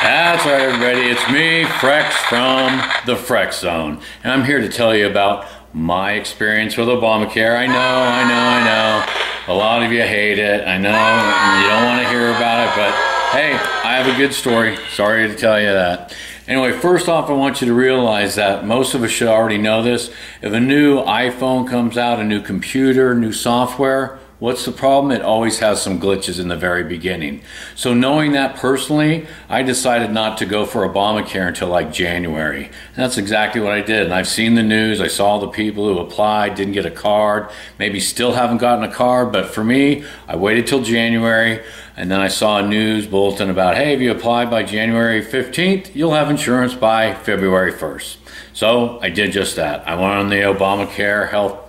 That's right, everybody. It's me, Frex from the Frex Zone. And I'm here to tell you about my experience with Obamacare. I know. A lot of you hate it. I know you don't want to hear about it, but hey, I have a good story. Sorry to tell you that. Anyway, first off, I want you to realize that most of us should already know this. If a new iPhone comes out, a new computer, new software, what's the problem? It always has some glitches in the very beginning. So knowing that personally, I decided not to go for Obamacare until like January. And that's exactly what I did. And I've seen the news. I saw the people who applied, didn't get a card, maybe still haven't gotten a card. But for me, I waited till January. And then I saw a news bulletin about, hey, if you apply by January 15th, you'll have insurance by February 1st. So I did just that. I went on the Obamacare health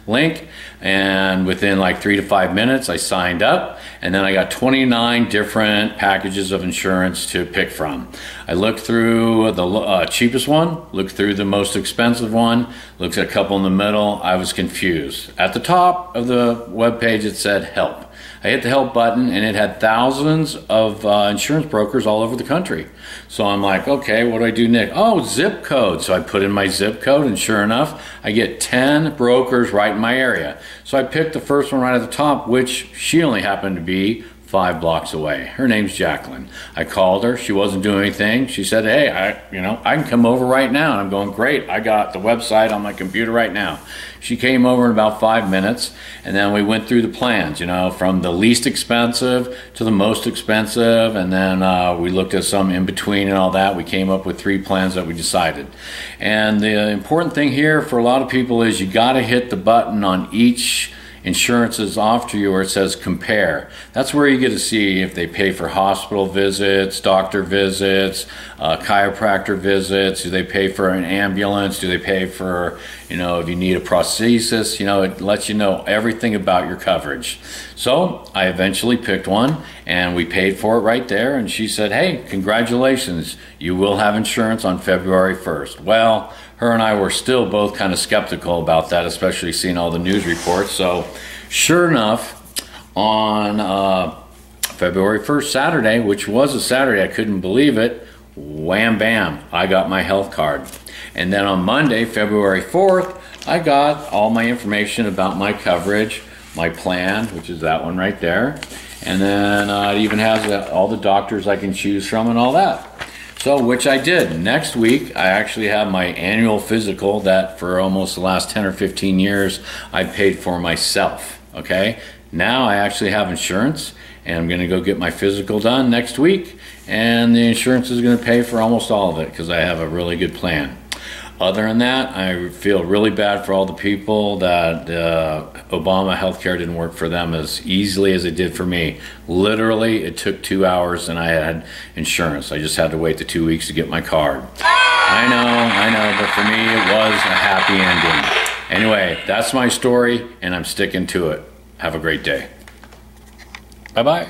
link, and within like 3 to 5 minutes I signed up, and then I got 29 different packages of insurance to pick from. I looked through the cheapest one, looked through the most expensive one, looked at a couple in the middle. I was confused. At the top of the web page it said help. I hit the help button and it had thousands of insurance brokers all over the country. So I'm like, okay, what do I do next? Oh, zip code. So I put in my zip code, and sure enough, I get 10 brokers right in my area. So I picked the first one right at the top, which she only happened to be 5 blocks away. Her name's Jacqueline. I called her. She wasn't doing anything. She said, hey, I can come over right now. And I'm going, great. I got the website on my computer right now. She came over in about 5 minutes, and then we went through the plans, from the least expensive to the most expensive, and then we looked at some in between and all that. We came up with 3 plans that we decided. And the important thing here for a lot of people is you got to hit the button on each insurances offer you where it says compare. That's where you get to see if they pay for hospital visits, doctor visits, chiropractor visits. Do they pay for an ambulance? Do they pay for, if you need a prosthesis? It lets you know everything about your coverage. So I eventually picked one, and we paid for it right there, and she said, hey, congratulations, you will have insurance on February 1st. Well, her and I were still both kind of skeptical about that, especially seeing all the news reports. So sure enough, on February 1st, Saturday, which was a Saturday, I couldn't believe it, wham bam, I got my health card. And then on Monday, February 4th, I got all my information about my coverage, my plan, which is that one right there. And then it even has all the doctors I can choose from and all that. So, which I did. Next week, I actually have my annual physical that for almost the last 10 or 15 years, I paid for myself, okay? Now I actually have insurance, and I'm gonna go get my physical done next week, and the insurance is gonna pay for almost all of it because I have a really good plan. Other than that, I feel really bad for all the people that Obama healthcare didn't work for them as easily as it did for me. Literally, it took 2 hours and I had insurance. I just had to wait the 2 weeks to get my card. I know, but for me, it was a happy ending. Anyway, that's my story, and I'm sticking to it. Have a great day. Bye-bye.